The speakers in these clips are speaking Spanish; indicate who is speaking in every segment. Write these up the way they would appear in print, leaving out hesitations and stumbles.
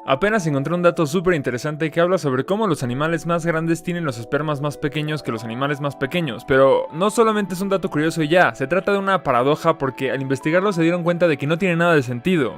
Speaker 1: Apenas encontré un dato súper interesante que habla sobre cómo los animales más grandes tienen los espermas más pequeños que los animales más pequeños, pero no solamente es un dato curioso y ya, se trata de una paradoja porque al investigarlo se dieron cuenta de que no tiene nada de sentido.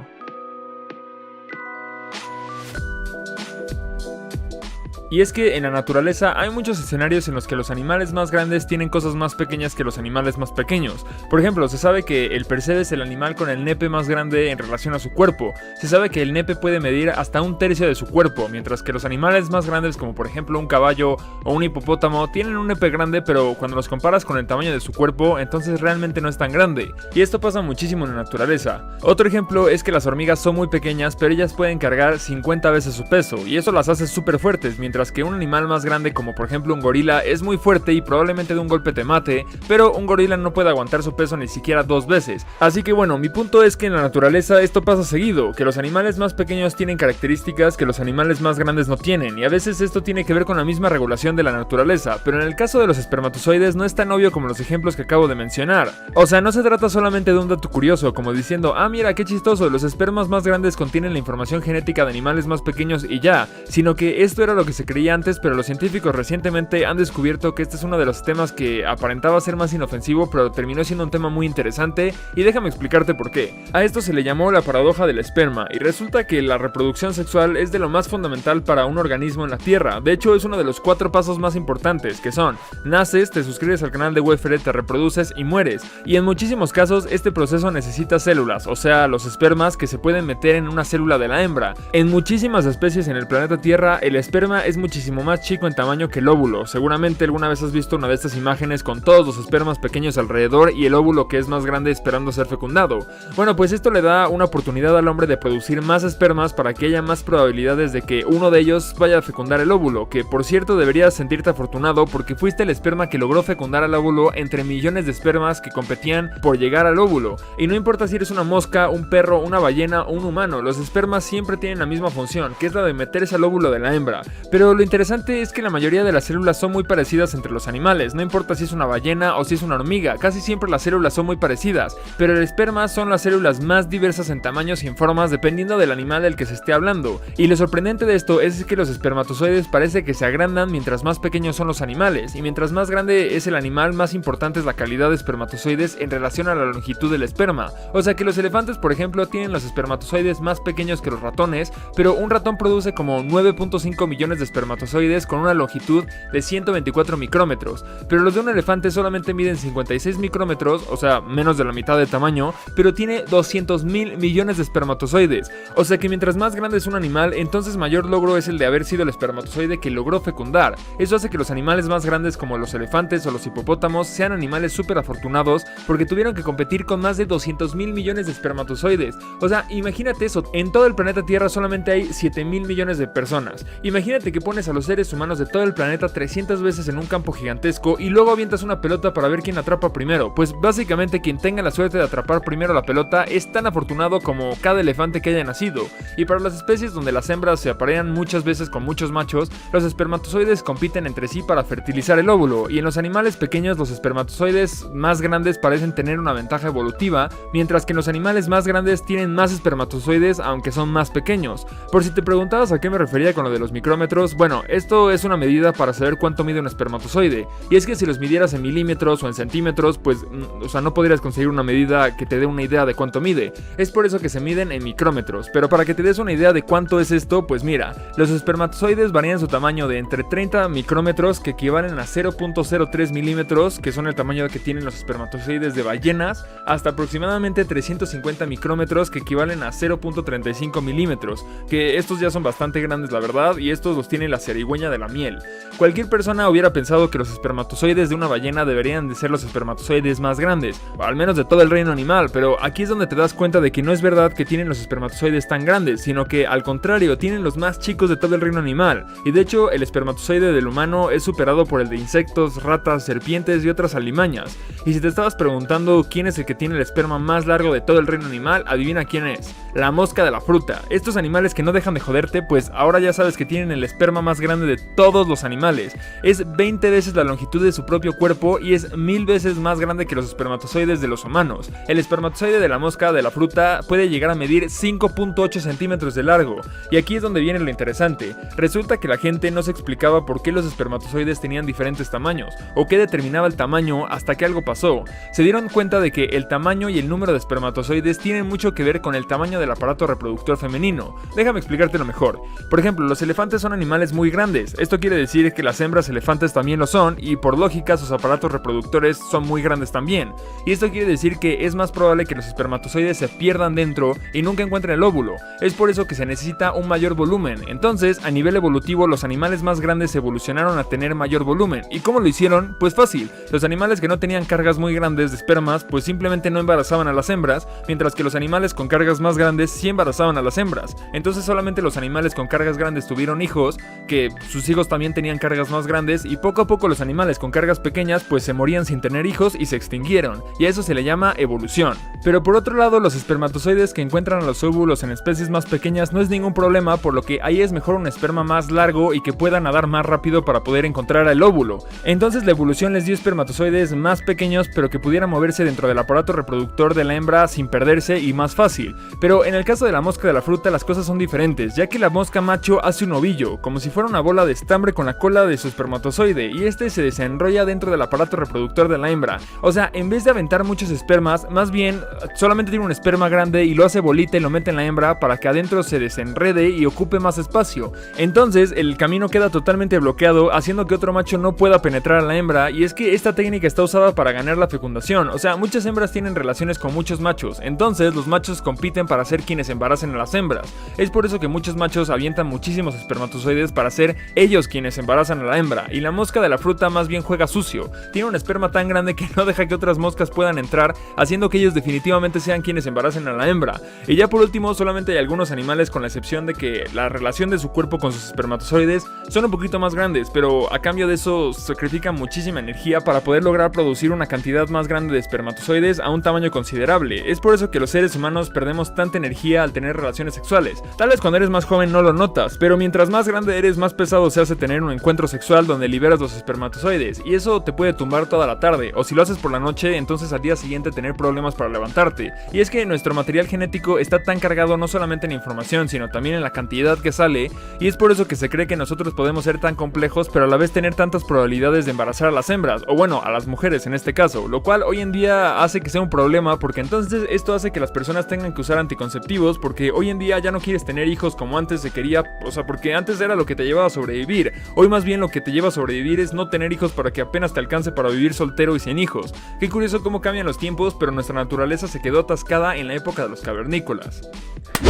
Speaker 1: Y es que en la naturaleza hay muchos escenarios en los que los animales más grandes tienen cosas más pequeñas que los animales más pequeños. Por ejemplo, se sabe que el percebe es el animal con el nepe más grande en relación a su cuerpo. Se sabe que el nepe puede medir hasta un tercio de su cuerpo, mientras que los animales más grandes como por ejemplo un caballo o un hipopótamo tienen un nepe grande, pero cuando los comparas con el tamaño de su cuerpo, entonces realmente no es tan grande. Y esto pasa muchísimo en la naturaleza. Otro ejemplo es que las hormigas son muy pequeñas, pero ellas pueden cargar 50 veces su peso, y eso las hace súper fuertes, mientras que un animal más grande como por ejemplo un gorila es muy fuerte y probablemente de un golpe te mate, pero un gorila no puede aguantar su peso ni siquiera 2 veces. Así que bueno, mi punto es que en la naturaleza esto pasa seguido, que los animales más pequeños tienen características que los animales más grandes no tienen, y a veces esto tiene que ver con la misma regulación de la naturaleza, pero en el caso de los espermatozoides no es tan obvio como los ejemplos que acabo de mencionar. O sea, no se trata solamente de un dato curioso, como diciendo, ah mira qué chistoso, los espermas más grandes contienen la información genética de animales más pequeños y ya, sino que esto era lo que se creía antes, pero los científicos recientemente han descubierto que este es uno de los temas que aparentaba ser más inofensivo, pero terminó siendo un tema muy interesante, y déjame explicarte por qué. A esto se le llamó la paradoja del esperma, y resulta que la reproducción sexual es de lo más fundamental para un organismo en la Tierra. De hecho, es uno de los 4 pasos más importantes, que son: naces, te suscribes al canal de UFR, te reproduces y mueres. Y en muchísimos casos este proceso necesita células, o sea, los espermas que se pueden meter en una célula de la hembra. En muchísimas especies en el planeta Tierra, el esperma es muchísimo más chico en tamaño que el óvulo. Seguramente alguna vez has visto una de estas imágenes con todos los espermas pequeños alrededor y el óvulo que es más grande esperando ser fecundado. Bueno, pues esto le da una oportunidad al hombre de producir más espermas para que haya más probabilidades de que uno de ellos vaya a fecundar el óvulo, que por cierto deberías sentirte afortunado porque fuiste el esperma que logró fecundar al óvulo entre millones de espermas que competían por llegar al óvulo. Y no importa si eres una mosca, un perro, una ballena o un humano, los espermas siempre tienen la misma función, que es la de meterse al óvulo de la hembra. Pero lo interesante es que la mayoría de las células son muy parecidas entre los animales, no importa si es una ballena o si es una hormiga, casi siempre las células son muy parecidas, pero el esperma son las células más diversas en tamaños y en formas dependiendo del animal del que se esté hablando. Y lo sorprendente de esto es que los espermatozoides parece que se agrandan mientras más pequeños son los animales, y mientras más grande es el animal, más importante es la calidad de espermatozoides en relación a la longitud del esperma. O sea que los elefantes, por ejemplo, tienen los espermatozoides más pequeños que los ratones, pero un ratón produce como 9.5 millones de espermatozoides con una longitud de 124 micrómetros, pero los de un elefante solamente miden 56 micrómetros, o sea, menos de la mitad de tamaño, pero tiene 200.000 millones de espermatozoides. O sea que mientras más grande es un animal, entonces mayor logro es el de haber sido el espermatozoide que logró fecundar. Eso hace que los animales más grandes como los elefantes o los hipopótamos sean animales súper afortunados porque tuvieron que competir con más de 200.000 millones de espermatozoides. O sea, imagínate eso, en todo el planeta Tierra solamente hay 7.000 millones de personas. Imagínate que pones a los seres humanos de todo el planeta 300 veces en un campo gigantesco y luego avientas una pelota para ver quién atrapa primero. Pues básicamente quien tenga la suerte de atrapar primero la pelota es tan afortunado como cada elefante que haya nacido. Y para las especies donde las hembras se aparean muchas veces con muchos machos, los espermatozoides compiten entre sí para fertilizar el óvulo, y en los animales pequeños los espermatozoides más grandes parecen tener una ventaja evolutiva, mientras que en los animales más grandes tienen más espermatozoides aunque son más pequeños. Por si te preguntabas a qué me refería con lo de los micrómetros, bueno, esto es una medida para saber cuánto mide un espermatozoide, y es que si los midieras en milímetros o en centímetros, pues, o sea, no podrías conseguir una medida que te dé una idea de cuánto mide. Es por eso que se miden en micrómetros, pero para que te des una idea de cuánto es esto, pues mira, los espermatozoides varían su tamaño de entre 30 micrómetros, que equivalen a 0.03 milímetros, que son el tamaño que tienen los espermatozoides de ballenas, hasta aproximadamente 350 micrómetros, que equivalen a 0.35 milímetros, que estos ya son bastante grandes la verdad, y estos los tiene la zarigüeña de la miel. Cualquier persona hubiera pensado que los espermatozoides de una ballena deberían de ser los espermatozoides más grandes, o al menos de todo el reino animal, pero aquí es donde te das cuenta de que no es verdad que tienen los espermatozoides tan grandes, sino que al contrario, tienen los más chicos de todo el reino animal, y de hecho el espermatozoide del humano es superado por el de insectos, ratas, serpientes y otras alimañas. Y si te estabas preguntando quién es el que tiene el esperma más largo de todo el reino animal, adivina quién es: la mosca de la fruta. Estos animales que no dejan de joderte, pues ahora ya sabes que tienen el esperma esperma más grande de todos los animales. Es 20 veces la longitud de su propio cuerpo y es 1000 veces más grande que los espermatozoides de los humanos. El espermatozoide de la mosca de la fruta puede llegar a medir 5.8 centímetros de largo. Y aquí es donde viene lo interesante. Resulta que la gente no se explicaba por qué los espermatozoides tenían diferentes tamaños, o qué determinaba el tamaño hasta que algo pasó. Se dieron cuenta de que el tamaño y el número de espermatozoides tienen mucho que ver con el tamaño del aparato reproductor femenino. Déjame explicártelo mejor. Por ejemplo, los elefantes son animales muy grandes. Esto quiere decir que las hembras elefantes también lo son, y por lógica sus aparatos reproductores son muy grandes también. Y esto quiere decir que es más probable que los espermatozoides se pierdan dentro y nunca encuentren el óvulo. Es por eso que se necesita un mayor volumen. Entonces, a nivel evolutivo, los animales más grandes evolucionaron a tener mayor volumen. ¿Y cómo lo hicieron? Pues fácil. Los animales que no tenían cargas muy grandes de espermas, pues simplemente no embarazaban a las hembras, mientras que los animales con cargas más grandes sí embarazaban a las hembras. Entonces solamente los animales con cargas grandes tuvieron hijos, que sus hijos también tenían cargas más grandes, y poco a poco los animales con cargas pequeñas pues se morían sin tener hijos y se extinguieron, y a eso se le llama evolución. Pero por otro lado, los espermatozoides que encuentran a los óvulos en especies más pequeñas no es ningún problema, por lo que ahí es mejor un esperma más largo y que pueda nadar más rápido para poder encontrar el óvulo. Entonces la evolución les dio espermatozoides más pequeños pero que pudieran moverse dentro del aparato reproductor de la hembra sin perderse y más fácil. Pero en el caso de la mosca de la fruta las cosas son diferentes, ya que la mosca macho hace un ovillo, como si fuera una bola de estambre con la cola de su espermatozoide, y este se desenrolla dentro del aparato reproductor de la hembra. O sea, en vez de aventar muchos espermas, más bien solamente tiene un esperma grande y lo hace bolita y lo mete en la hembra para que adentro se desenrede y ocupe más espacio. Entonces el camino queda totalmente bloqueado, haciendo que otro macho no pueda penetrar a la hembra, y es que esta técnica está usada para ganar la fecundación. O sea, muchas hembras tienen relaciones con muchos machos, entonces los machos compiten para ser quienes embaracen a las hembras. Es por eso que muchos machos avientan muchísimos espermatozoides para ser ellos quienes embarazan a la hembra, y la mosca de la fruta más bien juega sucio. Tiene un esperma tan grande que no deja que otras moscas puedan entrar, haciendo que ellos definitivamente sean quienes embaracen a la hembra. Y ya por último, solamente hay algunos animales, con la excepción de que la relación de su cuerpo con sus espermatozoides son un poquito más grandes, pero a cambio de eso sacrifican muchísima energía para poder lograr producir una cantidad más grande de espermatozoides a un tamaño considerable. Es por eso que los seres humanos perdemos tanta energía al tener relaciones sexuales. Tal vez cuando eres más joven no lo notas, pero mientras más grande eres, más pesado se hace tener un encuentro sexual donde liberas los espermatozoides, y eso te puede tumbar toda la tarde, o si lo haces por la noche, entonces al día siguiente tener problemas para levantarte. Y es que nuestro material genético está tan cargado no solamente en información, sino también en la cantidad que sale, y es por eso que se cree que nosotros podemos ser tan complejos, pero a la vez tener tantas probabilidades de embarazar a las hembras, o bueno, a las mujeres en este caso, lo cual hoy en día hace que sea un problema, porque entonces esto hace que las personas tengan que usar anticonceptivos, porque hoy en día ya no quieres tener hijos como antes se quería, o sea, porque antes era lo que te llevaba a sobrevivir. Hoy más bien lo que te lleva a sobrevivir es no tener hijos para que apenas te alcance para vivir soltero y sin hijos. Qué curioso cómo cambian los tiempos, pero nuestra naturaleza se quedó atascada en la época de los cavernícolas.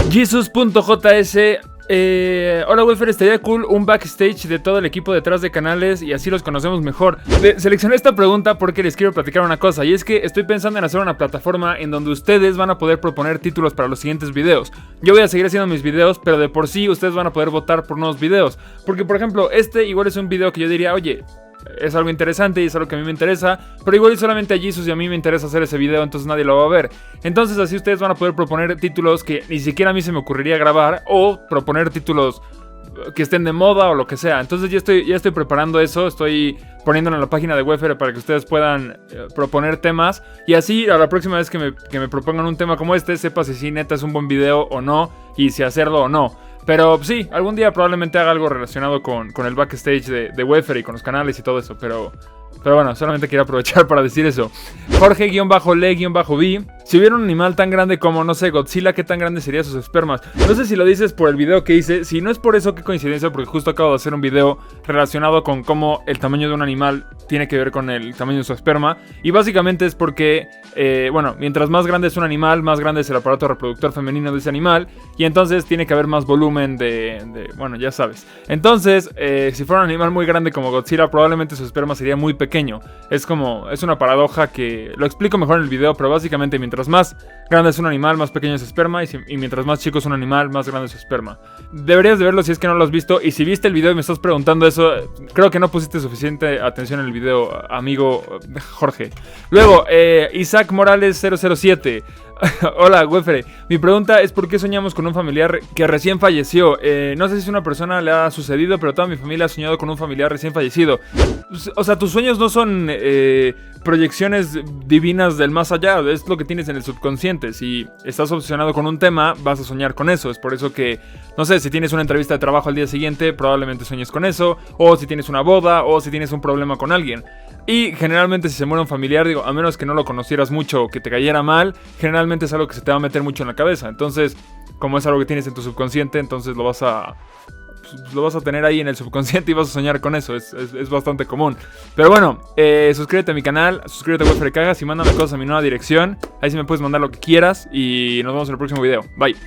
Speaker 1: Jesus.js hola Welfer, estaría cool un backstage de todo el equipo detrás de canales y así los conocemos mejor. Seleccioné esta pregunta porque les quiero platicar una cosa, y es que estoy pensando en hacer una plataforma en donde ustedes van a poder proponer títulos para los siguientes videos. Yo voy a seguir haciendo mis videos, pero de por sí ustedes van a poder votar por nuevos videos, porque por ejemplo este igual es un video que yo diría, oye, es algo interesante y es algo que a mí me interesa, pero igual solamente a Jesus y a mí me interesa hacer ese video, entonces nadie lo va a ver. Entonces así ustedes van a poder proponer títulos que ni siquiera a mí se me ocurriría grabar, o proponer títulos que estén de moda o lo que sea. Entonces ya estoy preparando eso, estoy poniéndolo en la página de Wefere para que ustedes puedan proponer temas, y así a la próxima vez que me propongan un tema como este, sepa si neta es un buen video o no, y si hacerlo o no. Pero sí, algún día probablemente haga algo relacionado con el backstage de Wefere y con los canales y todo eso, pero bueno, solamente quería aprovechar para decir eso. Jorge-le-b, si hubiera un animal tan grande como, no sé, Godzilla, ¿qué tan grande serían sus espermas? No sé si lo dices por el video que hice. Si no es por eso, qué coincidencia, porque justo acabo de hacer un video relacionado con cómo el tamaño de un animal tiene que ver con el tamaño de su esperma. Y básicamente es porque, bueno, mientras más grande es un animal, más grande es el aparato reproductor femenino de ese animal, y entonces tiene que haber más volumen bueno, ya sabes. Entonces, si fuera un animal muy grande como Godzilla, probablemente su esperma sería muy pequeño. Es una paradoja que lo explico mejor en el video, pero básicamente mientras más grande es un animal, más pequeño es su esperma, y mientras más chico es un animal, más grande es su esperma. Deberías de verlo si es que no lo has visto, y si viste el video y me estás preguntando eso, creo que no pusiste suficiente atención en el video, amigo Jorge. Luego, Isaac Morales 007. Hola, Wefre. Mi pregunta es ¿por qué soñamos con un familiar que recién falleció? No sé si a una persona le ha sucedido, pero toda mi familia ha soñado con un familiar recién fallecido. O sea, tus sueños no son proyecciones divinas del más allá, es lo que tienes en el subconsciente. Si estás obsesionado con un tema, vas a soñar con eso. Es por eso que, no sé, si tienes una entrevista de trabajo al día siguiente, probablemente sueñes con eso. O si tienes una boda, o si tienes un problema con alguien. Y generalmente si se muere un familiar, digo, a menos que no lo conocieras mucho o que te cayera mal, generalmente es algo que se te va a meter mucho en la cabeza. Entonces, como es algo que tienes en tu subconsciente, entonces lo vas a tener ahí en el subconsciente y vas a soñar con eso. Es bastante común. Pero bueno, suscríbete a mi canal, suscríbete a Wefre Cagas y mándame cosas a mi nueva dirección. Ahí sí me puedes mandar lo que quieras y nos vemos en el próximo video. Bye.